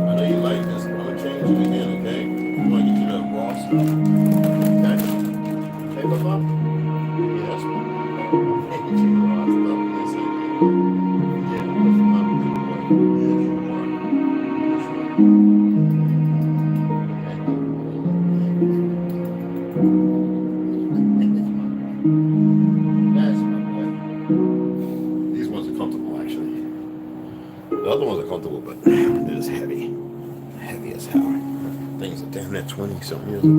I know you like this, but I'm gonna change it again, okay? I'm gonna get you that raw stuff. Okay? Hey, Mama? Yes, Mama. Hey, get you the raw stuff. Yes, I did. Yeah, that's my good boy. Yes, you are. Yes, you are. That's my boy. These ones are comfortable, actually. The other ones are comfortable, but they're just heavy. Heavy as hell. Things are damn near 20-something years old.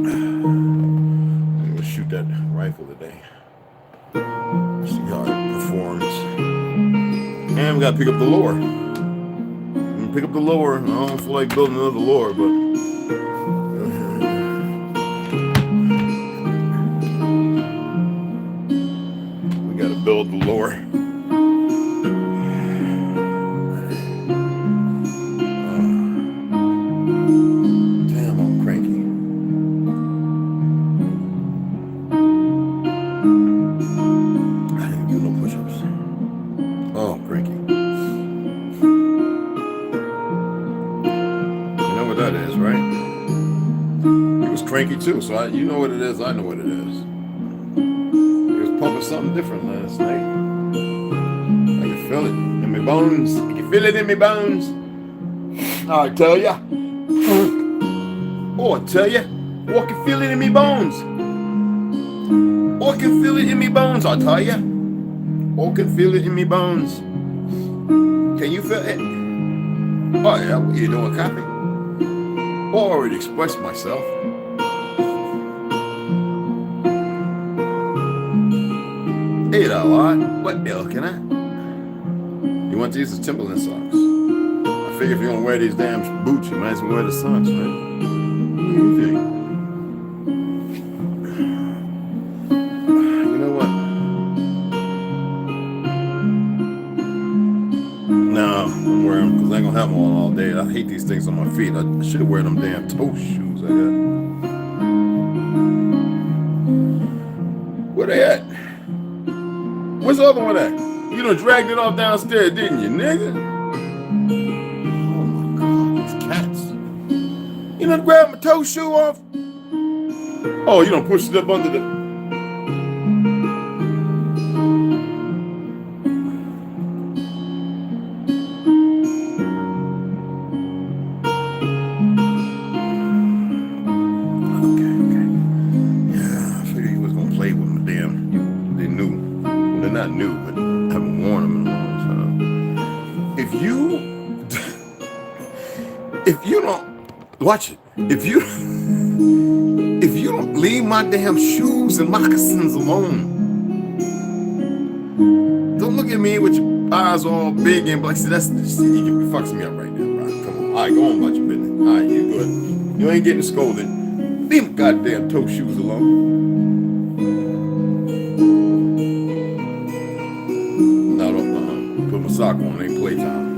I'm gonna shoot that rifle today. See how it performs. And we gotta pick up the lure. I'm gonna pick up the lure. I don't feel like building another lure, but we gotta build the lure. Damn, I'm cranky. I didn't do no push-ups. Oh, I'm cranky. You know what that is, right? He was cranky too, so you know what it is, I know what it is. He was pumping something different last night. I can feel it in my bones. I can feel it in my bones. I tell ya. Oh, I tell ya. Oh, I can feel it in me bones. Oh, I can feel it in me bones, I tell ya. Oh, I can feel it in me bones. Can you feel it? Oh, yeah, what you doing, copy? Oh, I already expressed myself. Hey, that lot. What the hell can I? You want these as Timberland socks? I figure if you're gonna wear these damn boots, you might as well wear the socks, man. What do you think? You know what? No, I'm wearing them because I ain't gonna have them on all day. I hate these things on my feet. I should have worn them damn toe shoes I got. Where they at? Where's the other one at? You done dragged it off downstairs, didn't you, nigga? Oh my God, these cats. You done grabbed my toe shoe off? Oh, you done pushed it up under the... Okay. Yeah, I figured you was gonna play with them, damn. They knew. Well, they're not new, but I haven't worn them in a long time. If you don't... Watch it. If you don't leave my damn shoes and moccasins alone, don't look at me with your eyes all big and black. See, you fucks me up right now, bro. Come on. All right, go on about your business. All right, you good. You ain't getting scolded. Leave my goddamn toe shoes alone. No, don't put my sock on. It ain't playtime.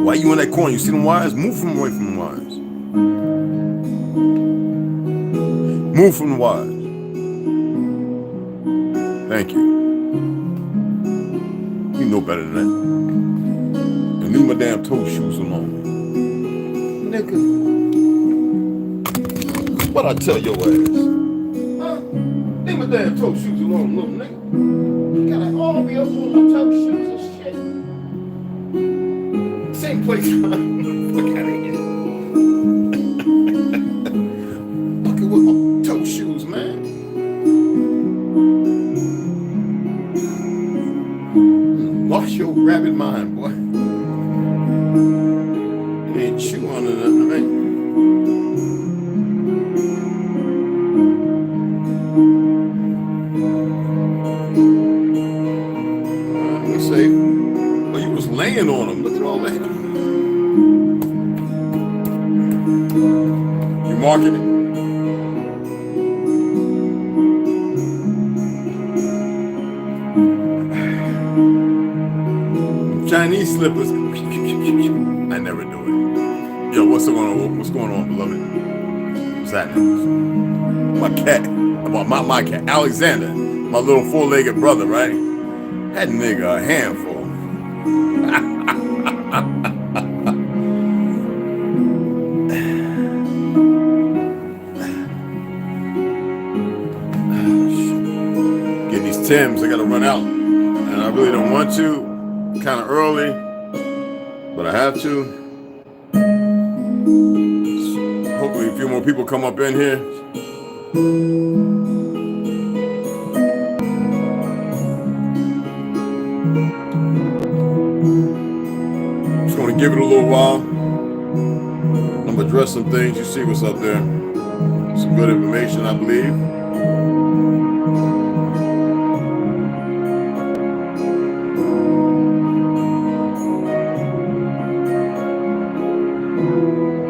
Why you in that corner? You see them wires? Move from away from the wires. Move from the wires. Thank you. You know better than that. And leave my damn toe shoes alone. Nigga. What I tell your ass? Huh? Leave my damn toe shoes alone, little nigga. You gotta all be up on my toe shoes and shit. Same place. Look at it. Fucking with my toe shoes, man. Lost your rabbit mind, boy. You ain't chew on it, man. Let me say, well, you was laying on them. Look at all that. You marking it? Chinese slippers. I never do it. Yo, what's going on, beloved? What's happening? My cat, my cat, Alexander, my little four-legged brother, right? That nigga a handful. Getting these Timbs, I gotta run out. And I really don't want to. Kind of early, but I have to. Hopefully a few more people come up in here. Just gonna give it a little while. I'm gonna address some things. You see what's up there. Some good information, I believe.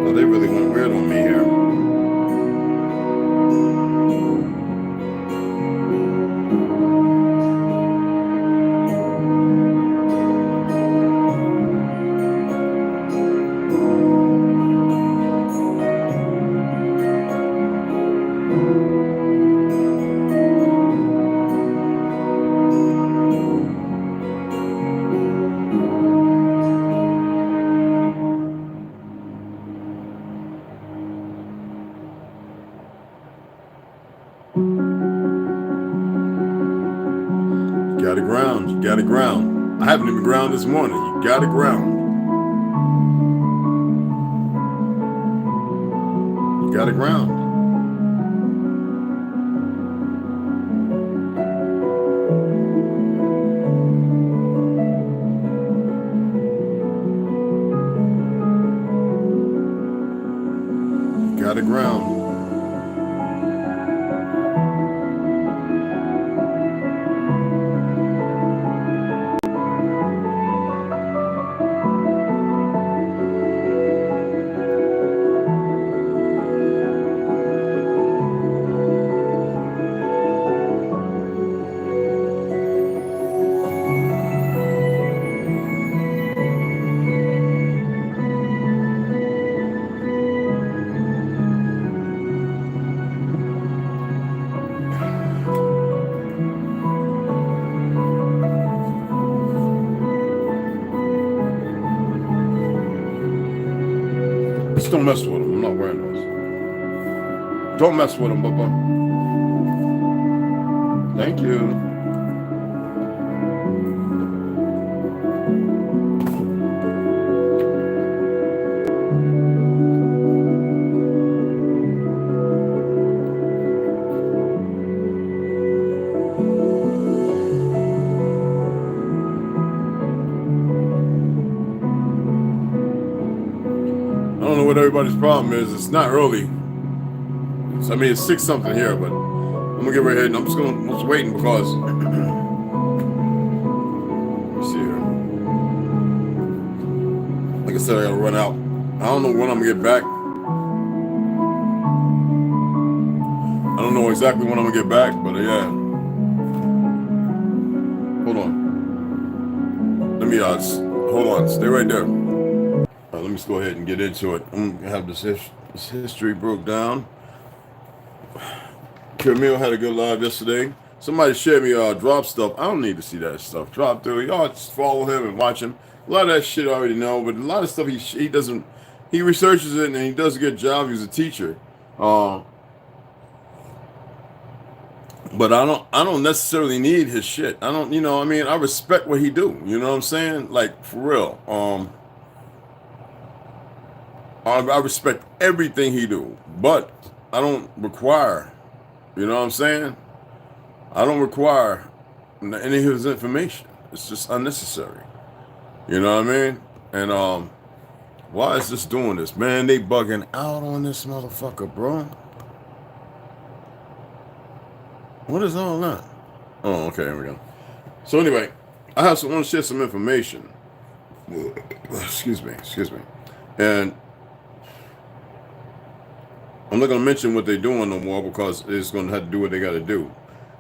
Oh, they really went weird on me here. You gotta ground. I haven't even ground this morning. You gotta ground. You gotta ground. You gotta ground. Just don't mess with them. I'm not wearing those. Don't mess with them, Bubba. Thank you. I don't know what everybody's problem is. It's not early. So, I mean, it's 6 something here, but I'm gonna get right ahead and I'm just waiting because let me see here. Like I said, I gotta run out. I don't know when I'm gonna get back. I don't know exactly when I'm gonna get back, but yeah. Hold on. Let me hold on. Stay right there. Let me just go ahead and get into it. I'm gonna have this history broke down. Camille had a good live yesterday. Somebody shared me drop stuff. I don't need to see that stuff. Drop through. Y'all just follow him and watch him. A lot of that shit I already know, but a lot of stuff he doesn't. He researches it and he does a good job. He's a teacher. But I don't necessarily need his shit. I don't, I mean, I respect what he do. You know what I'm saying? Like, for real. I respect everything he do, but I don't require, you know what I'm saying? I don't require any of his information. It's just unnecessary. You know what I mean? And why is this doing this? Man, they bugging out on this motherfucker, bro. What is all that? Oh, okay, here we go. So anyway, I want to share some information. Excuse me. And I'm not going to mention what they're doing no more because it's going to have to do what they got to do.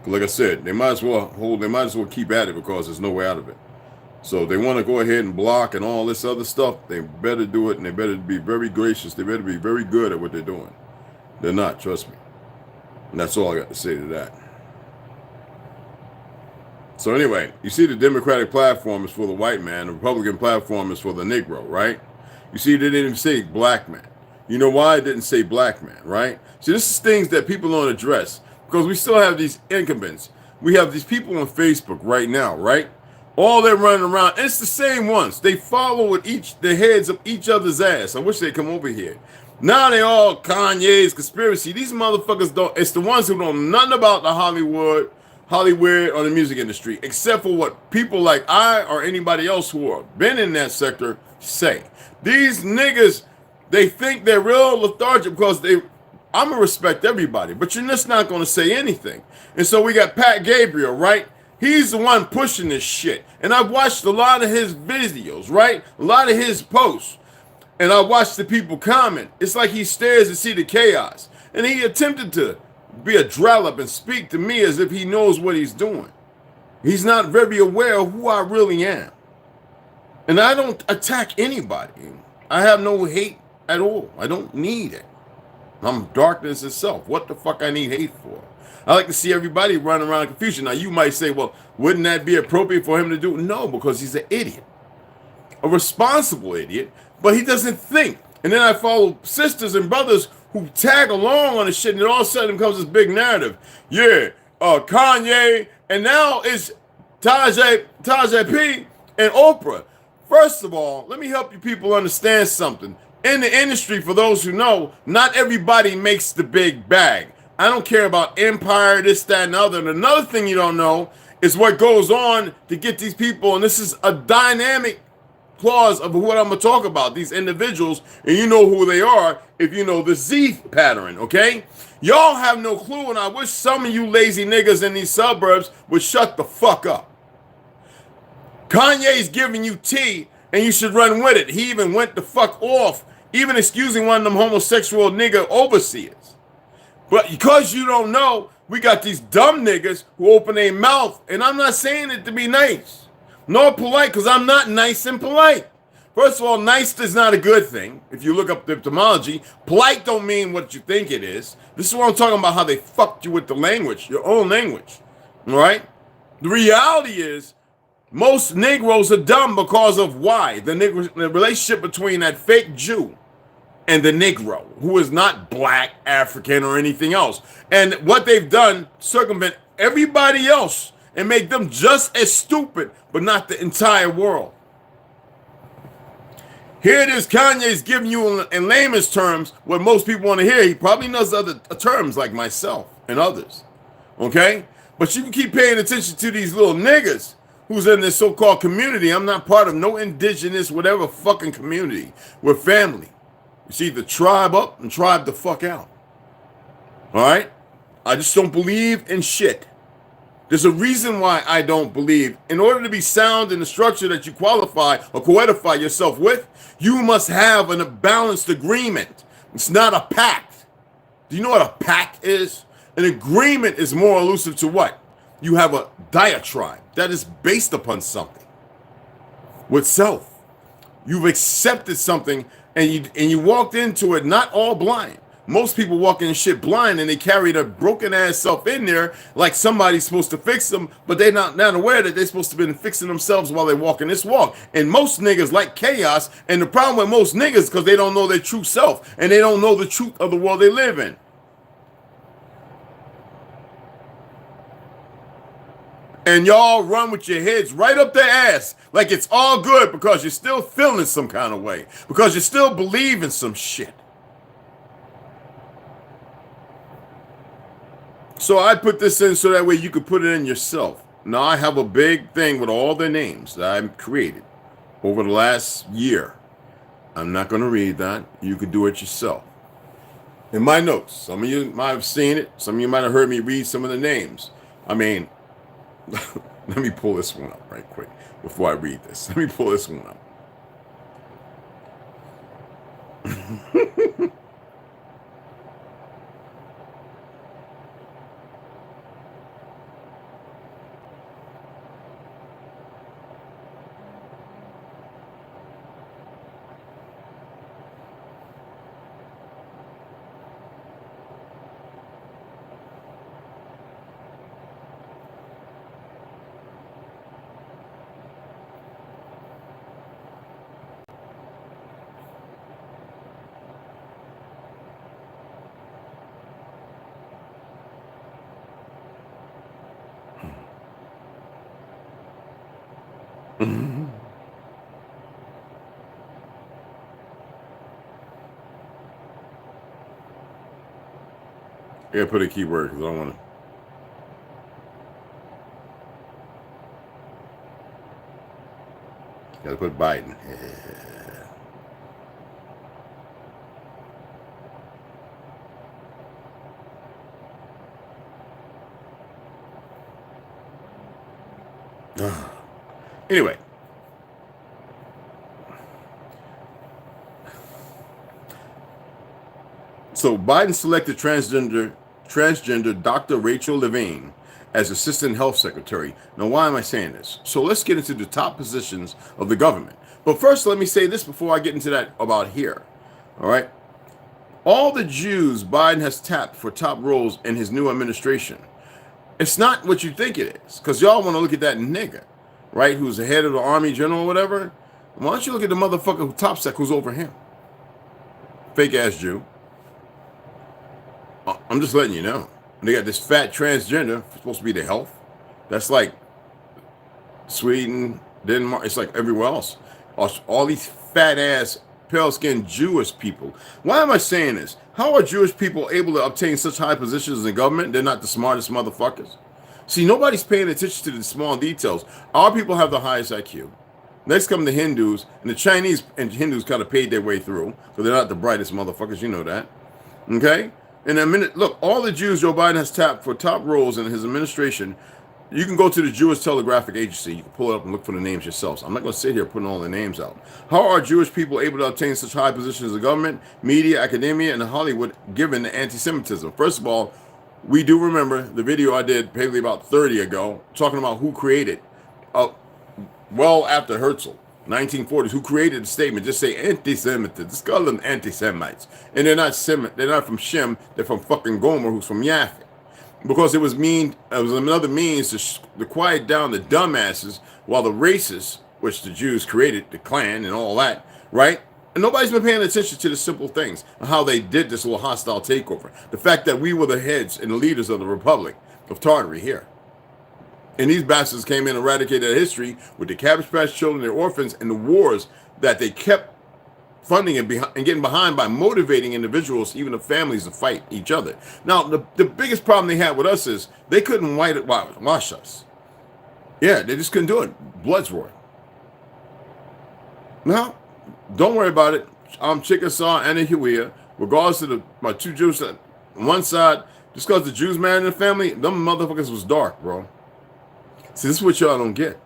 Like I said, they might as well keep at it because there's no way out of it. So they want to go ahead and block and all this other stuff. They better do it, and they better be very gracious. They better be very good at what they're doing. They're not, trust me. And that's all I got to say to that. So anyway, you see the Democratic platform is for the white man, the Republican platform is for the Negro, right? You see, they didn't even say black man. You know why it didn't say black man, right? See, this is things that people don't address because we still have these incumbents. We have these people on Facebook right now, right? All they're running around, it's the same ones. They follow with the heads of each other's ass. I wish they'd come over here. Now they all Kanye's conspiracy. These motherfuckers don't. It's the ones who know nothing about the Hollywood or the music industry, except for what people like I or anybody else who have been in that sector say. These niggas, they think they're real lethargic because I'm gonna respect everybody, but you're just not gonna say anything. And so we got Pat Gabriel, right? He's the one pushing this shit. And I've watched a lot of his videos, right? A lot of his posts. And I watched the people comment. It's like he stares to see the chaos. And he attempted to be a drellop and speak to me as if he knows what he's doing. He's not very aware of who I really am. And I don't attack anybody. I have no hate at all. I don't need it. I'm darkness itself. What the fuck I need hate for? I like to see everybody running around in confusion. Now you might say, well, wouldn't that be appropriate for him to do? No, because he's an idiot. A responsible idiot, but he doesn't think. And then I follow sisters and brothers who tag along on the shit, and it all of a sudden becomes this big narrative. Yeah, Kanye, and now it's Tajay P and Oprah. First of all, let me help you people understand something. In the industry, for those who know, not everybody makes the big bag. I don't care about empire, this, that, and other. And another thing you don't know is what goes on to get these people, and this is a dynamic clause of what I'm going to talk about, these individuals, and you know who they are if you know the Z pattern, okay? Y'all have no clue, and I wish some of you lazy niggas in these suburbs would shut the fuck up. Kanye's giving you tea, and you should run with it. He even went the fuck off, even excusing one of them homosexual nigga overseers. But because you don't know, we got these dumb niggas who open their mouth, and I'm not saying it to be nice, nor polite, because I'm not nice and polite. First of all, nice is not a good thing. If you look up the etymology, polite don't mean what you think it is. This is what I'm talking about, how they fucked you with the language, your own language, all right? The reality is, most Negroes are dumb because of why? The relationship between that fake Jew and the Negro, who is not black, African, or anything else. And what they've done, circumvent everybody else and make them just as stupid, but not the entire world. Here it is, Kanye's giving you in layman's terms what most people want to hear. He probably knows other terms like myself and others, okay? But you can keep paying attention to these little niggas who's in this so-called community. I'm not part of no indigenous whatever fucking community. We're family. It's either tribe up and tribe the fuck out. All right? I just don't believe in shit. There's a reason why I don't believe. In order to be sound in the structure that you qualify or coedify yourself with, you must have a balanced agreement. It's not a pact. Do you know what a pact is? An agreement is more elusive to what? You have a diatribe that is based upon something. With self. You've accepted something and you walked into it not all blind. Most people walk in shit blind and they carry their broken ass self in there like somebody's supposed to fix them, but they're not aware that they're supposed to be fixing themselves while they're walking this walk. And most niggas like chaos, and the problem with most niggas is because they don't know their true self and they don't know the truth of the world they live in. And y'all run with your heads right up their ass like it's all good because you're still feeling some kind of way, because you still believe in some shit. So I put this in so that way you could put it in yourself. Now I have a big thing with all the names that I've created over the last year. I'm not going to read that. You could do it yourself. In my notes, some of you might have seen it. Some of you might have heard me read some of the names. I mean, let me pull this one up right quick before I read this. Let me pull this one up. Yeah, put a keyword because I don't want to. Got to put Biden. Yeah. Anyway. So Biden selected transgender Dr. Rachel Levine as Assistant Health Secretary. Now, why am I saying this? So let's get into the top positions of the government. But first, let me say this before I get into that about here. All right. All the Jews Biden has tapped for top roles in his new administration. It's not what you think it is, because y'all want to look at that nigga, right, who's the head of the army general or whatever. Why don't you look at the motherfucker who top sec who's over him? Fake ass Jew. I'm just letting you know. They got this fat transgender supposed to be the health. That's like Sweden, Denmark. It's like everywhere else. All these fat ass, pale skinned Jewish people. Why am I saying this? How are Jewish people able to obtain such high positions in government? They're not the smartest motherfuckers. See, nobody's paying attention to the small details. Our people have the highest IQ. Next come the Hindus, and the Chinese and Hindus kind of paid their way through, so they're not the brightest motherfuckers. You know that. Okay? In a minute, look, all the Jews Joe Biden has tapped for top roles in his administration. You can go to the Jewish Telegraphic Agency. You can pull it up and look for the names yourselves. I'm not going to sit here putting all the names out. How are Jewish people able to obtain such high positions in government, media, academia, and Hollywood, given the anti-Semitism? First of all, we do remember the video I did probably about 30 ago, talking about who created, well after Herzl, 1940s, who created the statement, just say anti-Semitism, just call them anti-Semites. And they're not from Shem, they're from fucking Gomer, who's from Yafet. Because it was another means to quiet down the dumbasses while the racists, which the Jews created, the Klan and all that, right? And nobody's been paying attention to the simple things, how they did this little hostile takeover. The fact that we were the heads and the leaders of the Republic of Tartary here. And these bastards came in and eradicated history with the Cabbage Patch Children, their orphans, and the wars that they kept funding and getting behind by motivating individuals, even the families, to fight each other. Now, the biggest problem they had with us is they couldn't wash us. Yeah, they just couldn't do it. Blood's roaring. Now, don't worry about it. I'm Chickasaw and a Huia. Regardless of my two Jews on one side, just because the Jews married in the family, them motherfuckers was dark, bro. See, this is what y'all don't get.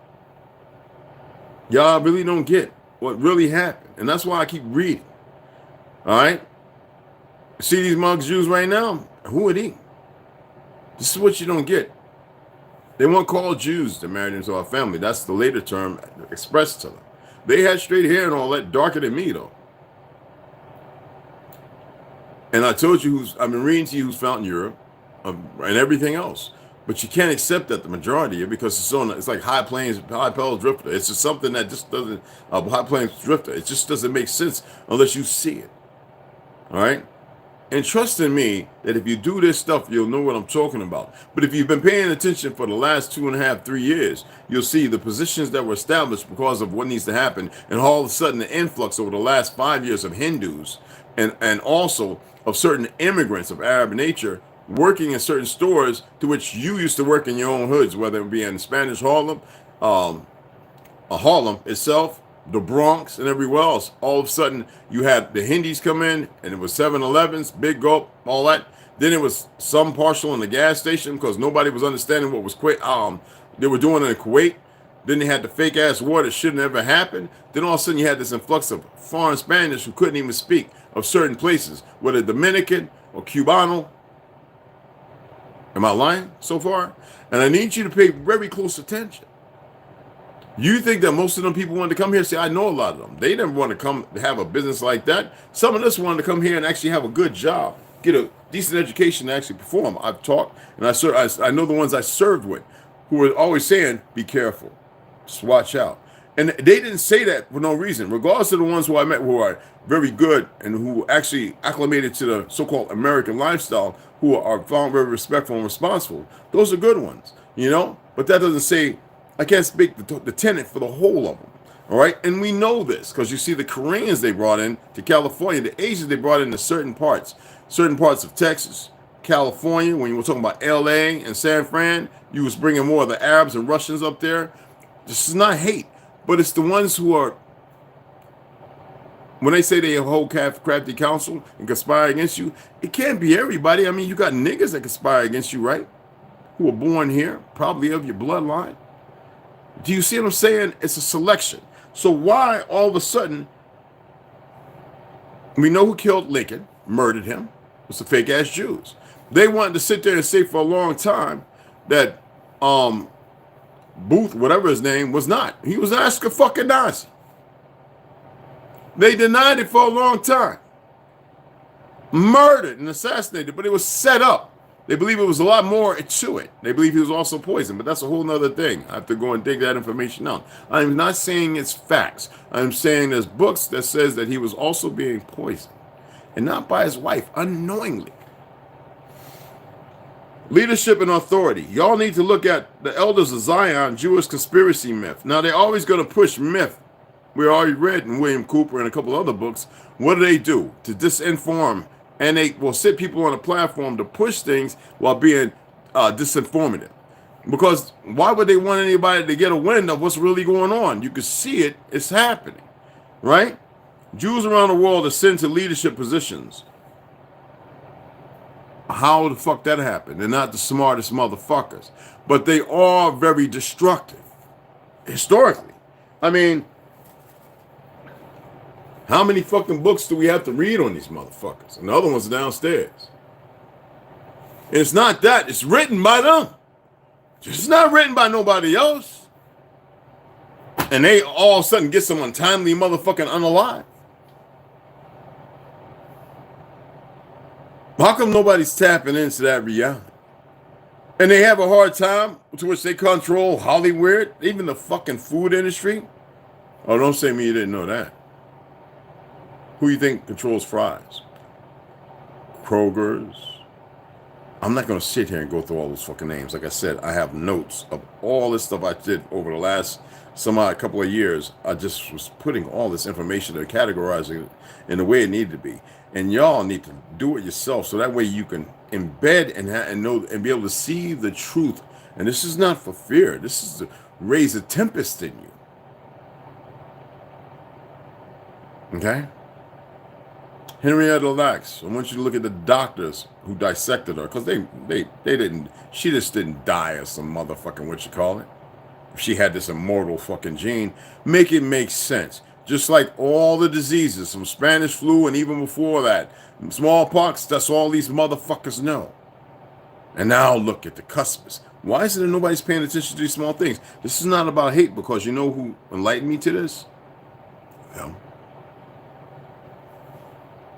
Y'all really don't get what really happened. And that's why I keep reading. All right? See these mugs Jews right now? Who are they? This is what you don't get. They weren't called Jews that married into our family. That's the later term expressed to them. They had straight hair and all that, darker than me, though. And I told you I've been reading to you who's found in Europe and everything else. But you can't accept that the majority of it because it's like high pedal drifter. It's just something that just doesn't, high plains drifter. It just doesn't make sense unless you see it. All right? And trust in me that if you do this stuff, you'll know what I'm talking about. But if you've been paying attention for the last 2.5, 3 years, you'll see the positions that were established because of what needs to happen. And all of a sudden, the influx over the last 5 years of Hindus and also of certain immigrants of Arab nature working in certain stores to which you used to work in your own hoods, whether it be in Spanish Harlem, Harlem itself, the Bronx, and everywhere else. All of a sudden, you had the Hindis come in, and it was 7-Elevens, Big Gulp, all that. Then it was some partial in the gas station because nobody was understanding what was they were doing in Kuwait. Then they had the fake ass war that shouldn't ever happen. Then all of a sudden, you had this influx of foreign Spanish who couldn't even speak of certain places, whether Dominican or Cubano. Am I lying so far? And I need you to pay very close attention. You think that most of them people wanted to come here? See, I know a lot of them. They didn't want to come to have a business like that. Some of us wanted to come here and actually have a good job, get a decent education to actually perform. I've talked, and I know the ones I served with who were always saying, be careful, just watch out. And they didn't say that for no reason. Regardless of the ones who I met who are very good and who actually acclimated to the so-called American lifestyle, who are found very respectful and responsible, those are good ones, you know? But that doesn't say I can't speak the tenant for the whole of them. All right, and we know this because you see the Koreans they brought in to California, the Asians they brought into certain parts of Texas, California. When you were talking about L.A. and San Fran, you was bringing more of the Arabs and Russians up there. This is not hate, but it's the ones who are, when they say they hold crafty counsel and conspire against you, it can't be everybody. I mean, you got niggas that conspire against you, right? Who were born here, probably of your bloodline. Do you see what I'm saying? It's a selection. So why all of a sudden, we know who killed Lincoln, murdered him. It's the fake ass Jews. They wanted to sit there and say for a long time that Booth, whatever his name, was not. He was a fucking Nazi. They denied it for a long time. Murdered and assassinated, but it was set up. They believe it was a lot more to it. They believe he was also poisoned, but that's a whole nother thing. I have to go and dig that information out. I'm not saying it's facts. I'm saying there's books that says that he was also being poisoned, and not by his wife, unknowingly. Leadership and authority. Y'all need to look at the Elders of Zion, Jewish conspiracy myth. Now, they're always going to push myth. We already read in William Cooper and a couple other books. What do? To disinform. And they will sit people on a platform to push things while being disinformative. Because why would they want anybody to get a wind of what's really going on? You can see it. It's happening. Right? Jews around the world ascend to leadership positions. How the fuck that happened? They're not the smartest motherfuckers. But they are very destructive. Historically. I mean, how many fucking books do we have to read on these motherfuckers? And the other ones are downstairs. And it's not that. It's written by them. It's not written by nobody else. And they all of a sudden get some untimely motherfucking unalive. How come nobody's tapping into that reality? And they have a hard time to which they control Hollywood, even the fucking food industry. Oh, don't say me you didn't know that. Who you think controls fries? Kroger's. I'm not going to sit here and go through all those fucking names. Like I said, I have notes of all this stuff I did over the last couple of years. I just was putting all this information and categorizing it in the way it needed to be. And y'all need to do it yourself so that way you can embed and know and be able to see the truth. And this is not for fear. This is to raise a tempest in you. Okay? Henrietta Lacks. I want you to look at the doctors who dissected her, because she just didn't die of some motherfucking if she had this immortal fucking gene. Make it make sense. Just like all the diseases from Spanish flu and even before that, smallpox, that's all these motherfuckers know. And now look at the cuspids. Why is it that nobody's paying attention to these small things? This is not about hate, because you know who enlightened me to this? Them.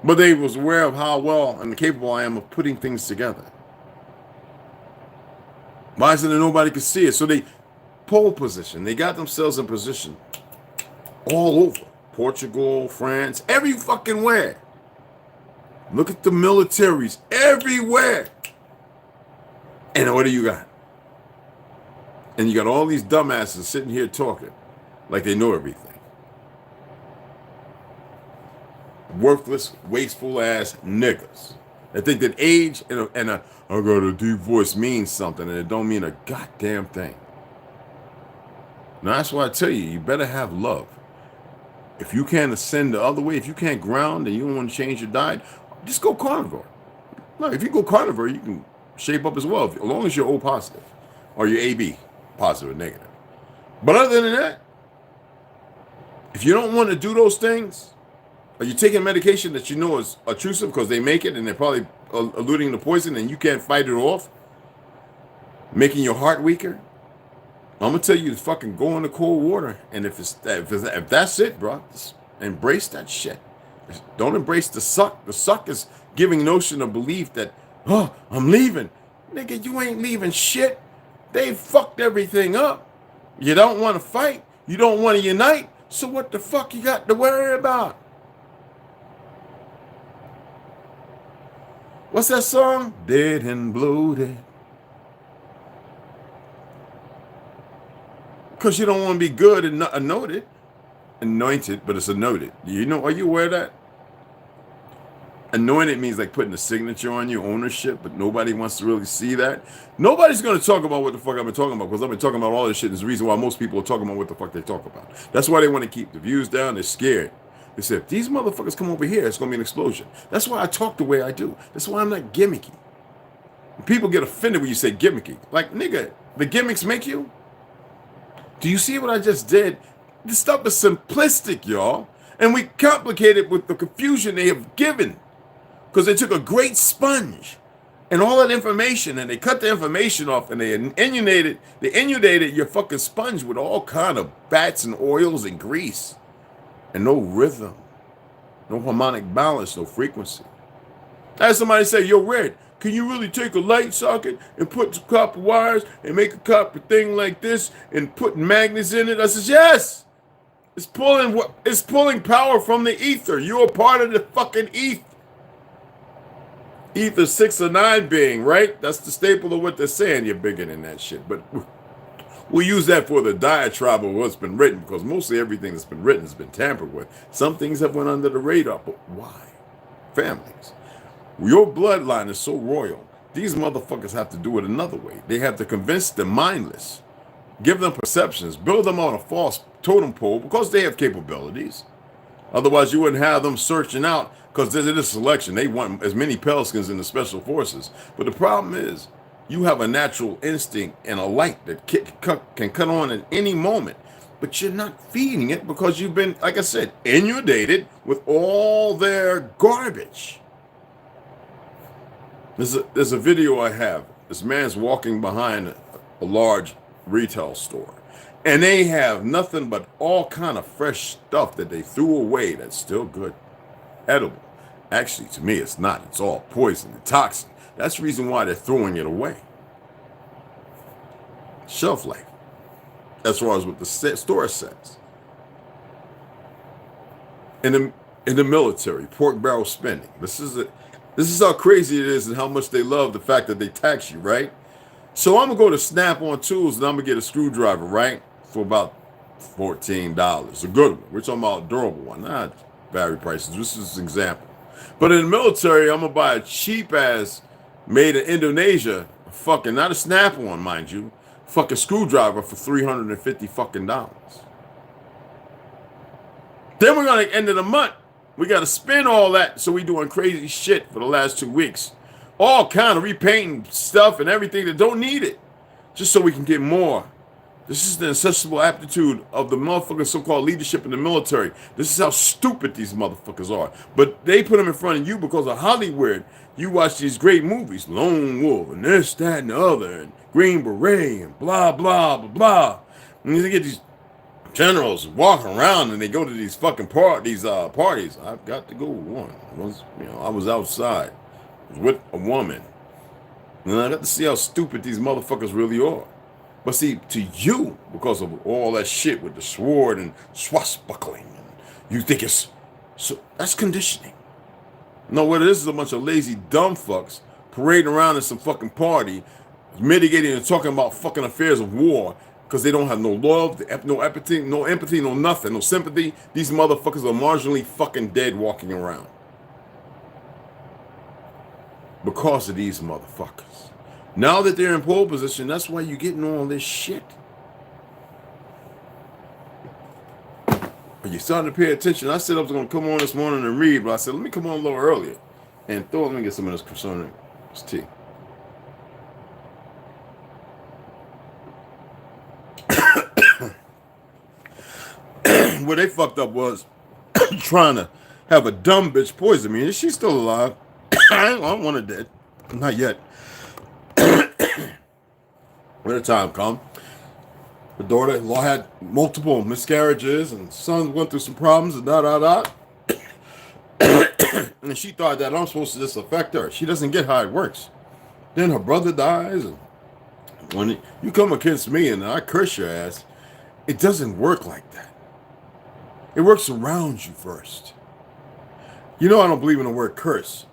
But they was aware of how well and capable I am of putting things together. Why is it that nobody could see it? So they pole position. They got themselves in position all over. Portugal, France, every fucking where. Look at the militaries everywhere. And what do you got? And you got all these dumbasses sitting here talking like they know everything. Worthless, wasteful ass niggas that think that age and I got a deep voice means something, and it don't mean a goddamn thing. Now that's why I tell you, you better have love. If you can't ascend the other way, if you can't ground and you don't want to change your diet, just go carnivore. No, if you go carnivore, you can shape up as well, as long as you're O positive or you're AB positive or negative. But other than that, if you don't want to do those things, or you're taking medication that you know is obtrusive because they make it and they're probably eluting the poison and you can't fight it off, making your heart weaker, I'm going to tell you to fucking go in the cold water. And if that's it, bro, just embrace that shit. Don't embrace the suck. The suck is giving notion of belief that, oh, I'm leaving. Nigga, you ain't leaving shit. They fucked everything up. You don't want to fight. You don't want to unite. So what the fuck you got to worry about? What's that song? Dead and bloated. Because you don't want to be good and not anointed, but it's anointed. Are you aware of that? Anointed means like putting a signature on you, ownership, but nobody wants to really see that. Nobody's going to talk about what the fuck I've been talking about, because I've been talking about all this shit. There's a reason why most people are talking about what the fuck they talk about. That's why they want to keep the views down. They're scared. They said, if these motherfuckers come over here, it's going to be an explosion. That's why I talk the way I do. That's why I'm not gimmicky. People get offended when you say gimmicky. Like, nigga, the gimmicks make you? Do you see what I just did? This stuff is simplistic, y'all. And we complicate it with the confusion they have given. Because they took a great sponge and all that information, and they cut the information off, and they inundated your fucking sponge with all kind of fats and oils and grease, and no rhythm, no harmonic balance, no frequency. I had somebody say, yo, Red, can you really take a light socket and put some copper wires and make a copper thing like this and put magnets in it? I says, yes. It's pulling power from the ether. You're a part of the fucking ether. Ether 6 or 9 being, right? That's the staple of what they're saying. You're bigger than that shit. But we use that for the diatribe of what's been written, because mostly everything that's been written has been tampered with. Some things have went under the radar, but why? Families. Your bloodline is so royal. These motherfuckers have to do it another way. They have to convince the mindless, give them perceptions, build them on a false totem pole, because they have capabilities. Otherwise, you wouldn't have them searching out, because there's a selection. They want as many Pelicans in the special forces. But the problem is, you have a natural instinct and a light that can cut on at any moment. But you're not feeding it, because you've been, like I said, inundated with all their garbage. There's a video I have. This man's walking behind a large retail store. And they have nothing but all kind of fresh stuff that they threw away that's still good, edible. Actually, to me, it's not. It's all poison and toxin. That's the reason why they're throwing it away. Shelf life, as far as what the store says. In the military, pork barrel spending. This is how crazy it is and how much they love the fact that they tax you, right? So I'm gonna go to Snap-on Tools and I'm gonna get a screwdriver, right? For about $14. A good one. We're talking about a durable one, not battery prices. This is an example. But in the military, I'm gonna buy a cheap ass, made in Indonesia, fucking, not a Snap-on, mind you, fucking screwdriver for $350 fucking dollars. Then we're gonna end of the month. We gotta spend all that, so we doing crazy shit for the last 2 weeks. All kind of repainting stuff and everything that don't need it, just so we can get more. This is the insatiable aptitude of the motherfucking so-called leadership in the military. This is how stupid these motherfuckers are. But they put them in front of you because of Hollywood. You watch these great movies, Lone Wolf, and this, that, and the other, and Green Beret, and blah, blah, blah, blah. And you get these generals walking around, and they go to these fucking parties. I've got to go one. I was outside. I was with a woman. And I got to see how stupid these motherfuckers really are. But see, to you, because of all that shit with the sword and swashbuckling, you think it's so, that's conditioning. No, what it is a bunch of lazy dumb fucks parading around in some fucking party, mitigating and talking about fucking affairs of war, because they don't have no love, no empathy, no nothing, no sympathy. These motherfuckers are marginally fucking dead walking around. Because of these motherfuckers. Now that they're in pole position, that's why you're getting all this shit. But you're starting to pay attention. I said I was going to come on this morning and read, but I said, let me come on a little earlier. And let me get some of this concerning this tea. What they fucked up was trying to have a dumb bitch poison me. Is she still alive? I don't want her dead. Not yet. When the time come, the daughter-in-law had multiple miscarriages, and son went through some problems, and and she thought that I'm supposed to just affect her. She doesn't get how it works. Then her brother dies, and when you come against me and I curse your ass, it doesn't work like that. It works around you first. You know I don't believe in the word curse.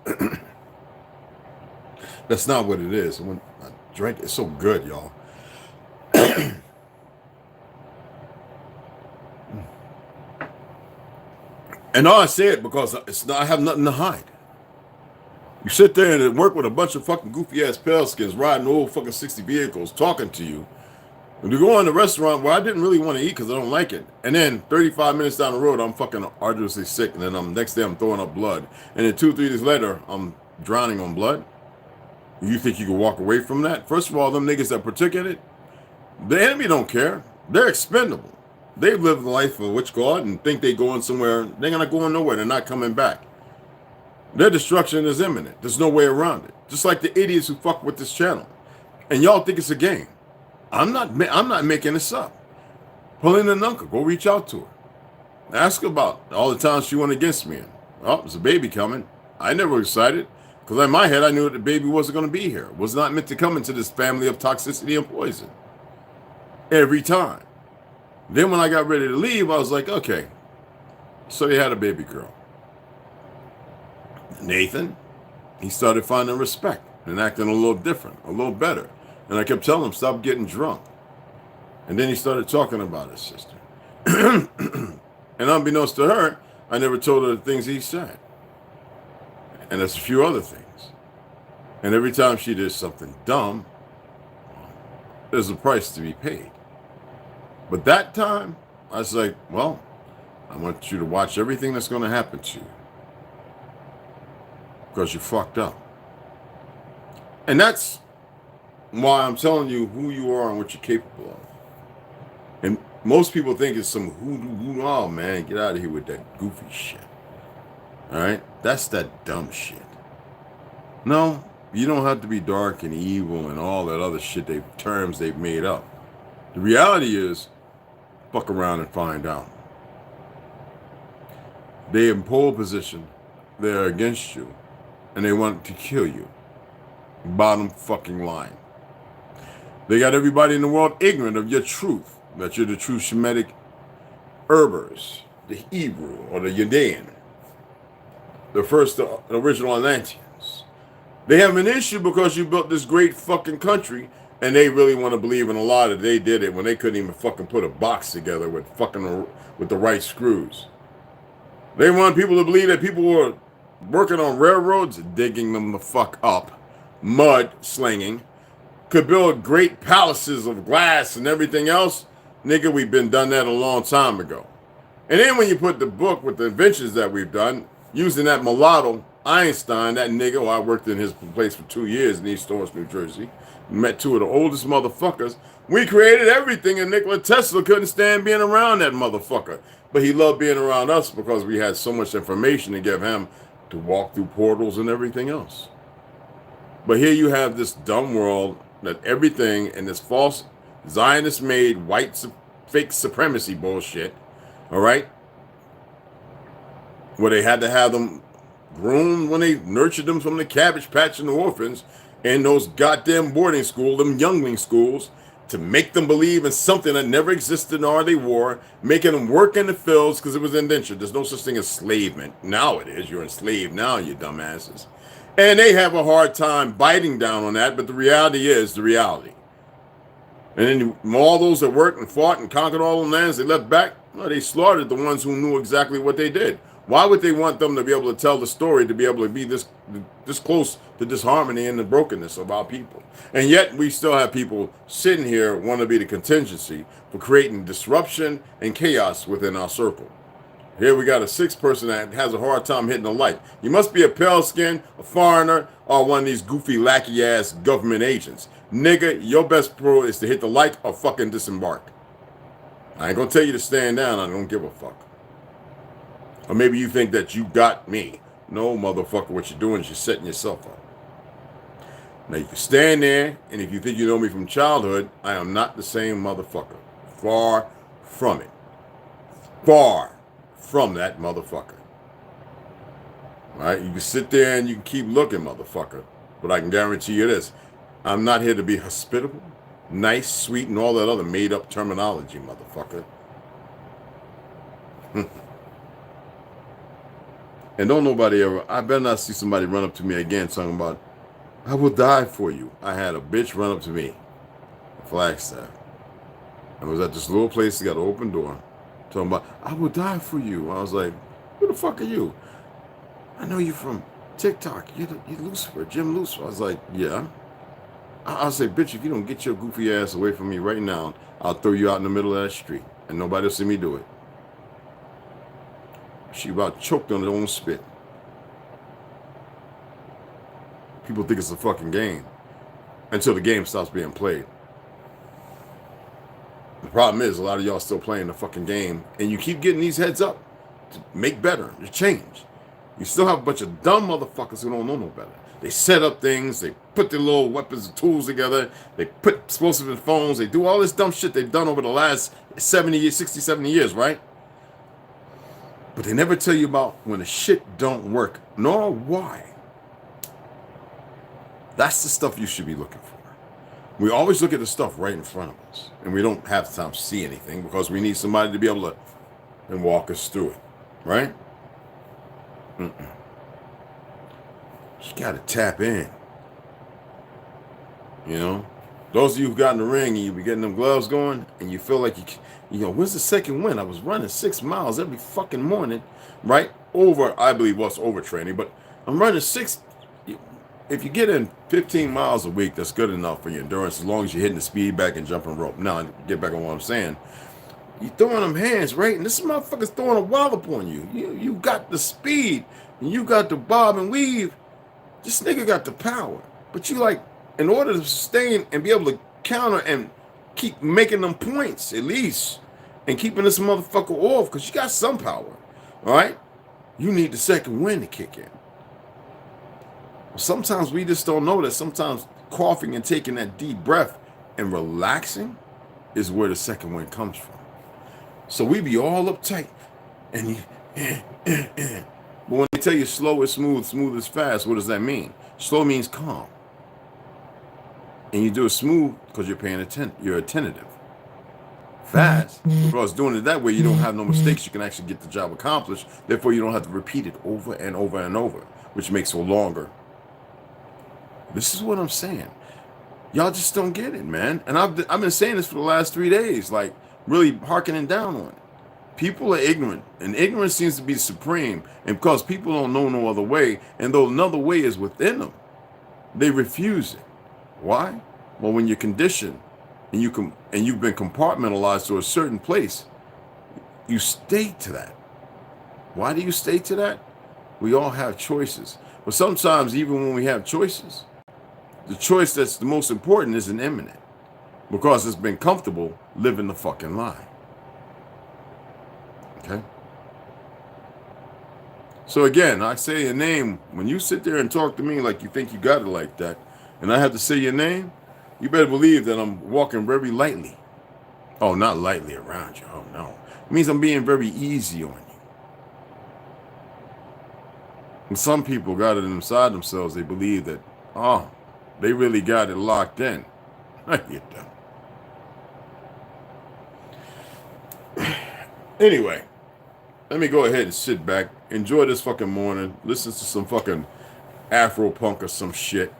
That's not what it is. When I drink, it's so good, y'all. And all I say it because I have nothing to hide. You sit there and work with a bunch of fucking goofy ass pale skins riding old fucking 60 vehicles talking to you. And you go in the restaurant where I didn't really want to eat because I don't like it. And then 35 minutes down the road, I'm fucking arduously sick. And then next day I'm throwing up blood. And then 2 or 3 days later, I'm drowning on blood. You think you can walk away from that? First of all, them niggas that partook in it, the enemy don't care. They're expendable. They've lived the life of witch god and think they going somewhere. They're going to go nowhere. They're not coming back. Their destruction is imminent. There's no way around it. Just like the idiots who fuck with this channel. And y'all think it's a game. I'm not making this up. Pull in the nunca. Go reach out to her. Ask her about all the times she went against me. Oh, there's a baby coming. I never was excited. Because in my head, I knew that the baby wasn't going to be here. It was not meant to come into this family of toxicity and poison. Every time. Then when I got ready to leave, I was like, okay. So they had a baby girl. Nathan, he started finding respect and acting a little different, a little better. And I kept telling him, stop getting drunk. And then he started talking about his sister. And unbeknownst to her, I never told her the things he said. And there's a few other things. And every time she did something dumb, there's a price to be paid. But that time, I was like, well, I want you to watch everything that's going to happen to you. Because you fucked up. And that's why I'm telling you who you are and what you're capable of. And most people think it's some hoodoo, oh man, get out of here with that goofy shit. All right? That's that dumb shit. No, you don't have to be dark and evil and all that other shit, terms they've made up. The reality is, fuck around and find out. They in pole position, they're against you, and they want to kill you. Bottom fucking line. They got everybody in the world ignorant of your truth, that you're the true Shemitic Berbers, the Hebrew or the Judean, the first original Atlanteans. They have an issue because you built this great fucking country, and they really want to believe in a lie that they did it when they couldn't even fucking put a box together with the right screws. They want people to believe that people were working on railroads, digging them the fuck up, mud slinging, could build great palaces of glass and everything else. Nigga, we've been done that a long time ago. And then when you put the book with the inventions that we've done, using that mulatto, Einstein, that nigga, well, I worked in his place for 2 years in East Orange, New Jersey, met 2 of the oldest motherfuckers. We created everything, and Nikola Tesla couldn't stand being around that motherfucker. But he loved being around us because we had so much information to give him to walk through portals and everything else. But here you have this dumb world that everything in this false Zionist-made white fake supremacy bullshit, all right, where they had to have them groomed when they nurtured them from the Cabbage Patch and the orphans in those goddamn boarding schools, them youngling schools, to make them believe in something that never existed nor they wore, making them work in the fields because it was indentured. There's no such thing as enslavement. Now it is. You're enslaved now, you dumbasses. And they have a hard time biting down on that, but the reality is the reality. And then all those that worked and fought and conquered all the lands they left back, well, they slaughtered the ones who knew exactly what they did. Why would they want them to be able to tell the story, to be able to be this close to disharmony and the brokenness of our people? And yet we still have people sitting here want to be the contingency for creating disruption and chaos within our circle. Here we got a 6th person that has a hard time hitting the light. You must be a pale skin, a foreigner, or one of these goofy lackey-ass government agents. Nigga, your best pro is to hit the like or fucking disembark. I ain't gonna tell you to stand down. I don't give a fuck. Or maybe you think that you got me. No, motherfucker, what you're doing is you're setting yourself up. Now, you can stand there, and if you think you know me from childhood, I am not the same motherfucker. Far from it. Far from that motherfucker. All right? You can sit there and you can keep looking, motherfucker. But I can guarantee you this. I'm not here to be hospitable, nice, sweet, and all that other made-up terminology, motherfucker. And don't nobody ever, I better not see somebody run up to me again talking about, I will die for you. I had a bitch run up to me, Flagstaff. I was at this little place that got an open door, talking about, I will die for you. I was like, Who the fuck are you? I know you from TikTok. You're Lucifer, Jim Lucifer. I was like, yeah. I'll say, bitch, if you don't get your goofy ass away from me right now, I'll throw you out in the middle of that street. And nobody will see me do it. She about choked on her own spit. People think it's a fucking game until the game stops being played. The problem is a lot of y'all still playing the fucking game, and you keep getting these heads up to make better, to change. You still have a bunch of dumb motherfuckers who don't know no better. They set up things, they put their little weapons and tools together, they put explosives in phones, they do all this dumb shit they've done over the last 70 years, 60, 70 years, right? But they never tell you about when the shit don't work, nor why. That's the stuff you should be looking for. We always look at the stuff right in front of us, and we don't have time to see anything because we need somebody to be able to and walk us through it, right? You got to tap in. You know, those of you who got in the ring and you be getting them gloves going, and you feel like you know, when's the second win? I was running 6 miles every fucking morning, right? I believe what's overtraining, but I'm running 6. If you get in 15 miles a week, that's good enough for your endurance, as long as you're hitting the speed back and jumping rope. Now, get back on what I'm saying. You throwing them hands, right? And this motherfucker's throwing a wallop on you. You got the speed, and you got the bob and weave. This nigga got the power. But you like, in order to sustain and be able to counter and keep making them points, at least, and keeping this motherfucker off, because you got some power, all right? You need the second wind to kick in. Sometimes we just don't know that sometimes coughing and taking that deep breath and relaxing is where the second wind comes from. So we be all uptight, and but when they tell you slow is smooth, smooth is fast, what does that mean? Slow means calm. And you do it smooth because you're paying attention, you're attentive. Fast, because doing it that way, you don't have no mistakes, you can actually get the job accomplished, therefore you don't have to repeat it over and over and over, which makes it longer. This is what I'm saying. Y'all just don't get it, man. And I've been saying this for the last 3 days, like really harkening down on it. People are ignorant, and ignorance seems to be supreme. And because people don't know no other way, and though another way is within them, they refuse it. Why? Well, when you're conditioned and you've been compartmentalized to a certain place, you stay to that. Why do you stay to that? We all have choices. But sometimes even when we have choices, the choice that's the most important isn't imminent because it's been comfortable living the fucking lie. Okay? So again, I say your name. When you sit there and talk to me like you think you got it like that, and I have to say your name, you better believe that I'm walking very lightly. Oh, not lightly around you. Oh, no. It means I'm being very easy on you. And some people got it inside themselves. They believe that, oh, they really got it locked in. I get that. Anyway, let me go ahead and sit back, enjoy this fucking morning, listen to some fucking Afro punk or some shit,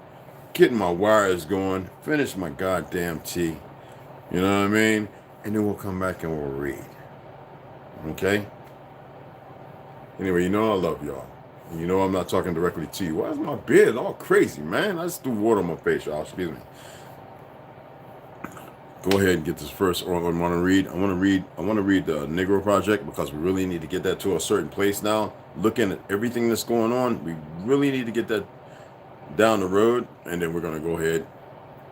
getting my wires going, finish my goddamn tea, you know what I mean? And then we'll come back and we'll read. Okay? Anyway, you know I love y'all. And you know I'm not talking directly to you. Why is my beard all crazy, man? I just threw water on my face, y'all. Excuse me. Go ahead and get this first one I want to read. I want to read the Negro Project because we really need to get that to a certain place now. Looking at everything that's going on, we really need to get that down the road, and then we're going to go ahead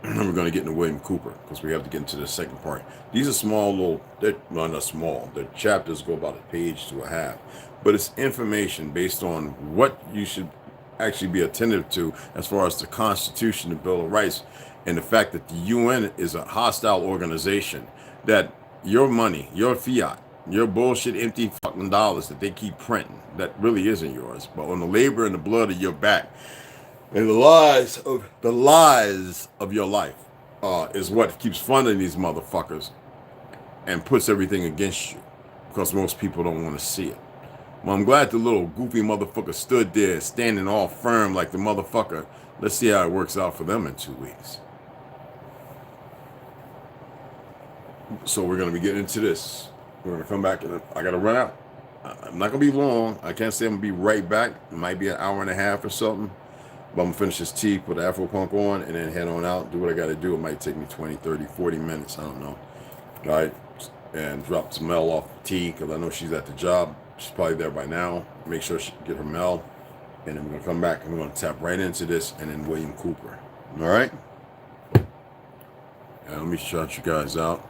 and we're going to get into William Cooper because we have to get into the second part. These are small little, well, not small. The chapters go about a page to a half, but it's information based on what you should actually be attentive to as far as the Constitution, the Bill of Rights, and the fact that the UN is a hostile organization, that your money, your fiat, your bullshit empty fucking dollars that they keep printing, that really isn't yours, but on the labor and the blood of your back, and the lies of your life is what keeps funding these motherfuckers and puts everything against you because most people don't want to see it. Well, I'm glad the little goofy motherfucker stood there standing all firm like the motherfucker. Let's see how it works out for them in 2 weeks. So we're going to be getting into this. We're going to come back and I got to run out. I'm not gonna be long. I can't say I'm gonna be right back. It might be an hour and a half or something. But I'm gonna finish this tea, put the Afro Punk on, and then head on out, do what I gotta do. It might take me 20, 30, 40 minutes. I don't know. All right. And drop some mail off tea, because I know she's at the job. She's probably there by now. Make sure she get her mail. And then we're gonna come back and we're gonna tap right into this, and then William Cooper. All right. And let me shout you guys out.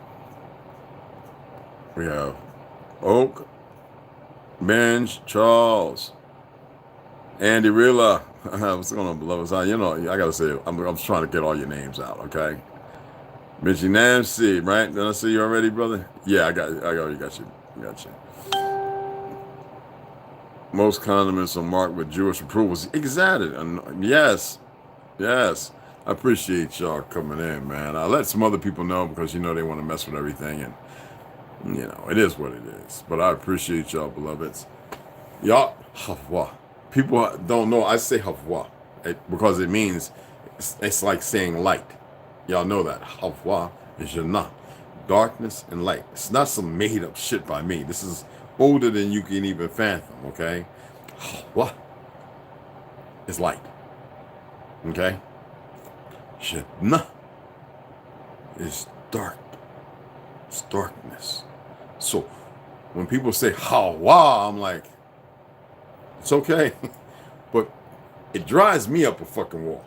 We have Oak, Benj, Charles, Andy Rilla. What's going on, beloved? You know, I gotta say, I'm trying to get all your names out, okay? Mitchie Nancy, right? Did I see you already, brother? Yeah, I already got you. Got you. Most condiments are marked with Jewish approvals. Exactly. Yes. Yes. I appreciate y'all coming in, man. I let some other people know because, you know, they want to mess with everything. And, you know, it is what it is. But I appreciate y'all, beloveds. Y'all, Havwa. People don't know. I say Havwa because it means, it's like saying light. Y'all know that. Havwa is Jannah. Darkness and light. It's not some made up shit by me. This is older than you can even fathom, okay? What? It's light. Okay? Jannah is dark. It's darkness. So when people say Hawa, I'm like, it's okay. But it drives me up a fucking wall.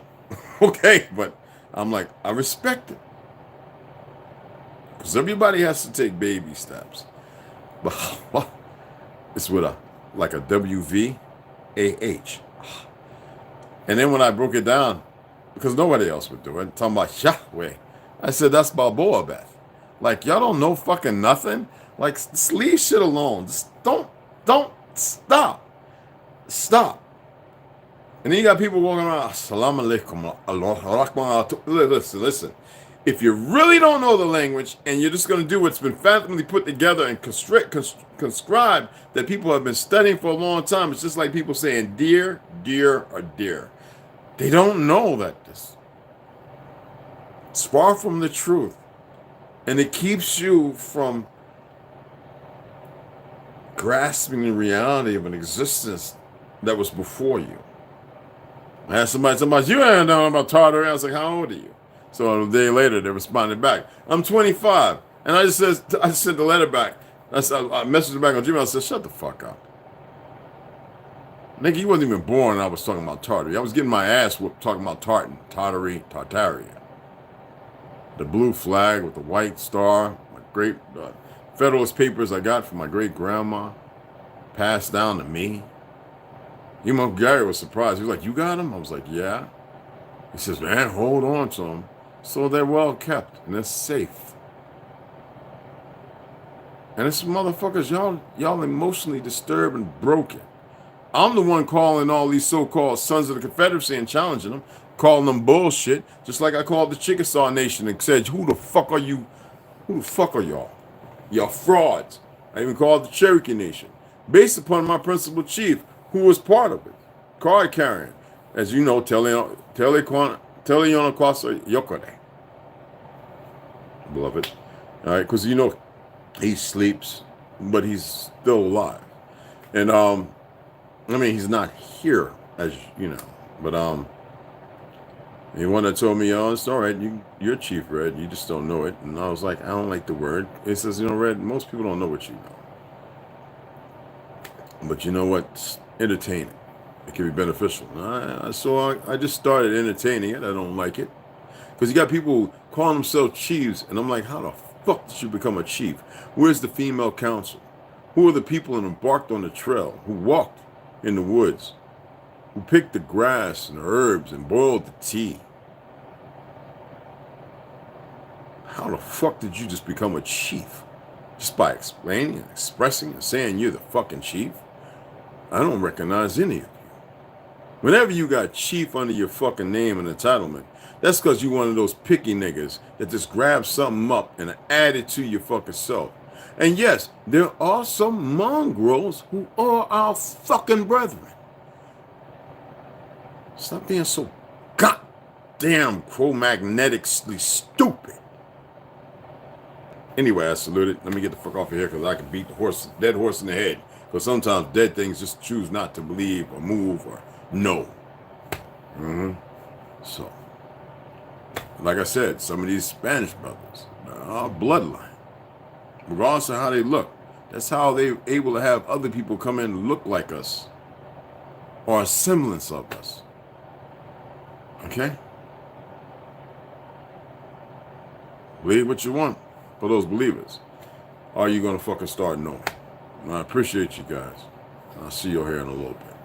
Okay? But I'm like, I respect it. Because everybody has to take baby steps. But what? It's with like a W-V-A-H. And then when I broke it down, because nobody else would do it, talking about Yahweh, I said, that's Balboa Beth. Like, y'all don't know fucking nothing? Like, just leave shit alone. Just don't stop. Stop. And then you got people walking around, Assalamu alaikum. Listen. If you really don't know the language and you're just going to do what's been fathomably put together and conscribed that people have been studying for a long time, it's just like people saying dear, dear, or dear. They don't know that it's far from the truth. And it keeps you from grasping the reality of an existence that was before you. I had somebody say, you ain't know about Tartary. I was like, how old are you? So a day later, they responded back, I'm 25. And I sent the letter back. I messaged back on Gmail. I said, shut the fuck up. Nigga, you wasn't even born and I was talking about Tartary. I was getting my ass whooped talking about Tartaria. The blue flag with the white star, my great Federalist papers I got from my great grandma, passed down to me. Emo Gary was surprised. He was like, you got them? I was like, yeah. He says, man, hold on to them. So they're well kept and they're safe. And it's motherfuckers, y'all emotionally disturbed and broken. I'm the one calling all these so-called sons of the Confederacy and challenging them, calling them bullshit, just like I called the Chickasaw Nation and said, who the fuck are you? Who the fuck are y'all? Y'all frauds. I even called the Cherokee Nation, based upon my principal chief, who was part of it, card carrying, as you know, Teleonaquasa Yokore. Beloved. All right, because you know he sleeps, but he's still alive. And I mean, he's not here, as you know, but the one that told me, oh, it's all right, you're Chief Red, you just don't know it. And I was like, I don't like the word. It says, you know, Red, most people don't know what you know. But you know what? It's entertaining. It can be beneficial. So I just started entertaining it. I don't like it. Because you got people calling themselves chiefs, and I'm like, how the fuck did you become a chief? Where's the female council? Who are the people that embarked on the trail, who walked in the woods, who picked the grass and the herbs and boiled the tea? How the fuck did you just become a chief? Just by explaining and expressing and saying you're the fucking chief? I don't recognize any of you. Whenever you got chief under your fucking name and entitlement, that's because you one of those picky niggas that just grab something up and add it to your fucking self. And yes, there are some mongrels who are our fucking brethren. Stop being so goddamn Cro-Magnetically stupid. Anyway, I salute it. Let me get the fuck off of here because I can beat the dead horse in the head Because sometimes dead things just choose not to believe or move or know. So, like I said, some of these Spanish brothers are bloodline. Regardless of how they look. That's how they're able to have other people come in and look like us. Or a semblance of us. Okay? Believe what you want for those believers. Or are you going to fucking start knowing? And I appreciate you guys. I'll see you here in a little bit.